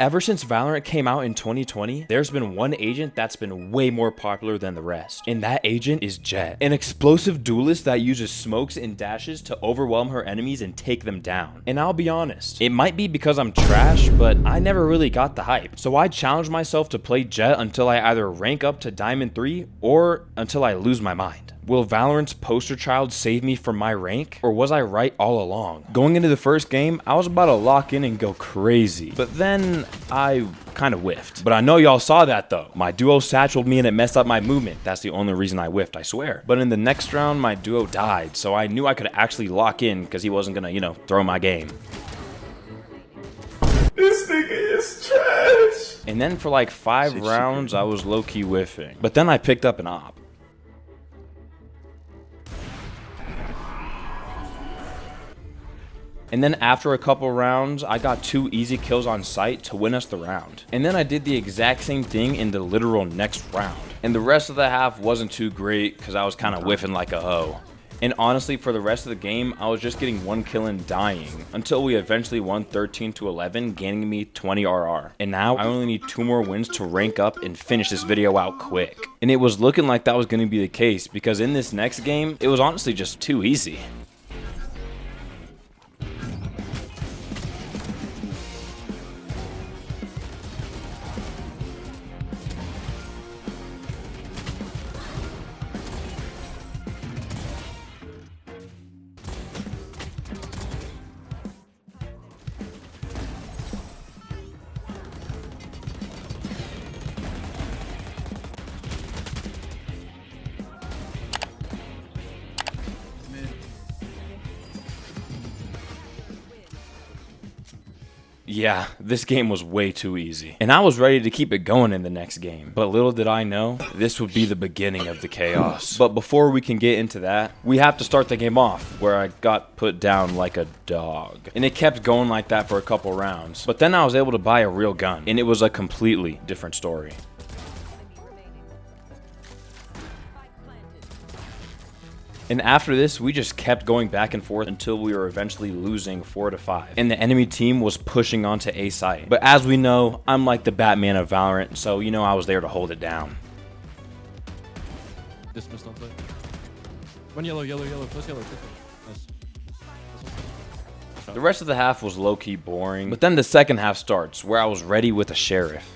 Ever since Valorant came out in 2020, there's been one agent that's been way more popular than the rest, and that agent is Jett, an explosive duelist that uses smokes and dashes to overwhelm her enemies and take them down. And I'll be honest, it might be because I'm trash, but I never really got the hype. So I challenged myself to play Jett until I either rank up to Diamond 3 or until I lose my mind. Will Valorant's poster child save me from my rank, or was I right all along? Going into the first game, I was about to lock in and go crazy, but then I kind of whiffed. But I know y'all saw that though. My duo satcheled me and it messed up my movement. That's the only reason I whiffed, I swear. But in the next round, my duo died, so I knew I could actually lock in because he wasn't gonna, throw my game. This nigga is trash. And then for like 5 rounds, I was low-key whiffing. But then I picked up an op. And then after a couple rounds, I got 2 easy kills on site to win us the round. And then I did the exact same thing in the literal next round. And the rest of the half wasn't too great because I was kind of whiffing like a hoe. And honestly, for the rest of the game, I was just getting 1 kill and dying until we eventually won 13-11, gaining me 20 RR. And now I only need 2 more wins to rank up and finish this video out quick. And it was looking like that was going to be the case because in this next game, it was honestly just too easy. Yeah, this game was way too easy. And I was ready to keep it going in the next game. But little did I know, this would be the beginning of the chaos. But before we can get into that, we have to start the game off, where I got put down like a dog. And it kept going like that for a couple rounds. But then I was able to buy a real gun, and it was a completely different story. And after this, we just kept going back and forth until we were eventually losing 4-5. And the enemy team was pushing onto A site. But as we know, I'm like the Batman of Valorant, so I was there to hold it down. Dismissed on site. One yellow, first yellow. Nice. The rest of the half was low-key boring, but then the second half starts, where I was ready with a sheriff.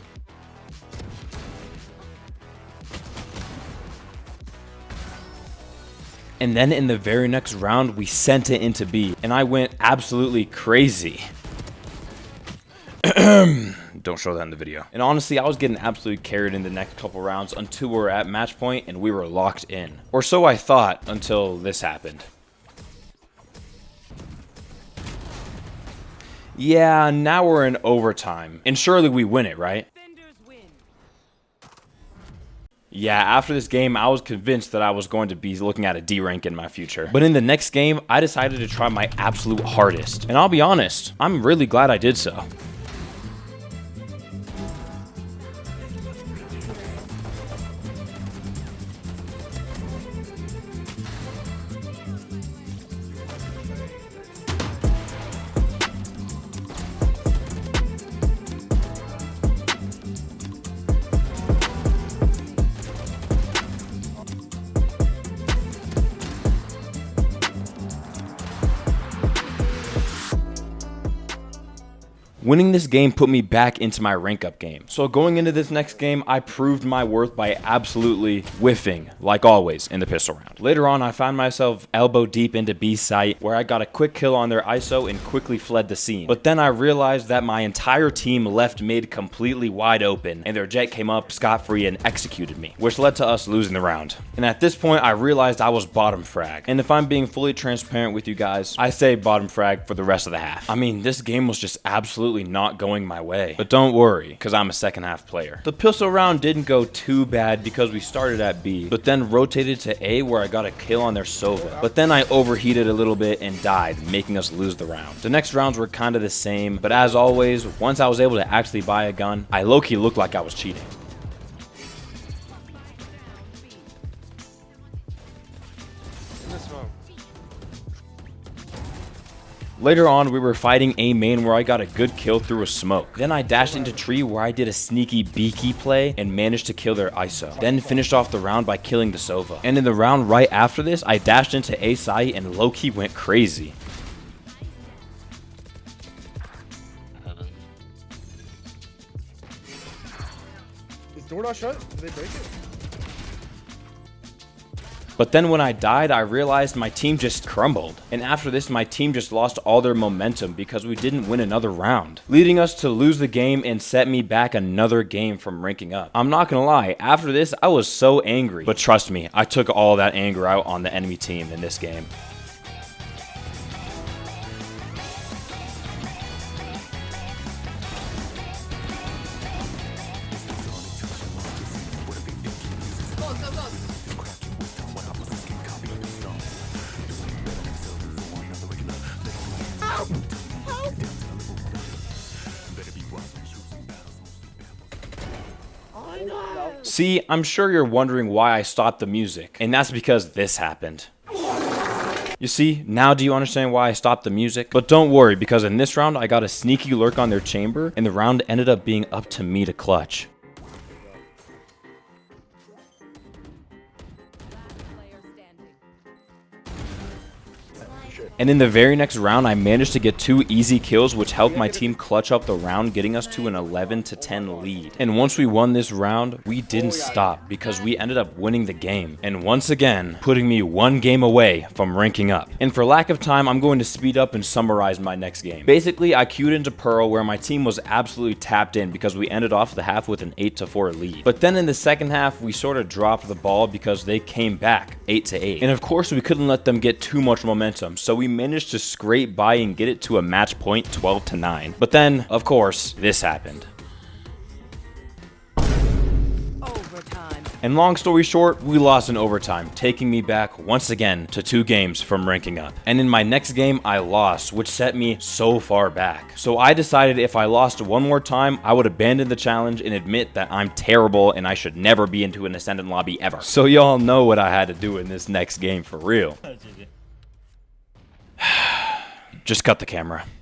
And then in the very next round, we sent it into B, and I went absolutely crazy. Don't show that in the video. And honestly, I was getting absolutely carried in the next couple rounds until we were at match point and we were locked in. Or so I thought until this happened. Yeah, now we're in overtime, and surely we win it, right? Yeah, after this game, I was convinced that I was going to be looking at a D rank in my future. But in the next game, I decided to try my absolute hardest. And I'll be honest, I'm really glad I did so. Winning this game put me back into my rank up game. So going into this next game, I proved my worth by absolutely whiffing, like always, in the pistol round. Later on, I found myself elbow deep into B site, where I got a quick kill on their ISO and quickly fled the scene. But then I realized that my entire team left mid completely wide open, and their Jett came up scot-free and executed me, which led to us losing the round. And at this point, I realized I was bottom frag. And if I'm being fully transparent with you guys, I say bottom frag for the rest of the half. I mean, this game was just absolutely not going my way. But don't worry, because I'm a second half player. The pistol round didn't go too bad because we started at B, but then rotated to A where I got a kill on their Sova. But then I overheated a little bit and died, making us lose the round. The next rounds were kind of the same, but as always, once I was able to actually buy a gun, I low-key looked like I was cheating. Later on, we were fighting A main where I got a good kill through a smoke. Then I dashed into tree where I did a sneaky beaky play and managed to kill their ISO. Then finished off the round by killing the Sova. And in the round right after this, I dashed into A site and low-key went crazy. Is door not shut? Did they break it? But then when I died, I realized my team just crumbled. And after this, my team just lost all their momentum because we didn't win another round, leading us to lose the game and set me back another game from ranking up. I'm not gonna lie, after this, I was so angry. But trust me, I took all that anger out on the enemy team in this game. See, I'm sure you're wondering why I stopped the music, and that's because this happened. You see, now do you understand why I stopped the music? But don't worry, because in this round, I got a sneaky lurk on their chamber, and the round ended up being up to me to clutch. And in the very next round, I managed to get 2 easy kills, which helped my team clutch up the round, getting us to an 11-10 lead. And once we won this round, we didn't stop because we ended up winning the game. And once again, putting me 1 game away from ranking up. And for lack of time, I'm going to speed up and summarize my next game. Basically, I queued into Pearl where my team was absolutely tapped in because we ended off the half with an 8-4 lead. But then in the second half, we sort of dropped the ball because they came back 8-8. And of course, we couldn't let them get too much momentum, so we managed to scrape by and get it to a match point 12-9. But then, of course, this happened. Overtime. And long story short, we lost in overtime, taking me back once again to 2 games from ranking up. And in my next game, I lost, which set me so far back. So I decided if I lost one more time, I would abandon the challenge and admit that I'm terrible and I should never be into an Ascendant lobby ever. So y'all know what I had to do in this next game for real. Just cut the camera.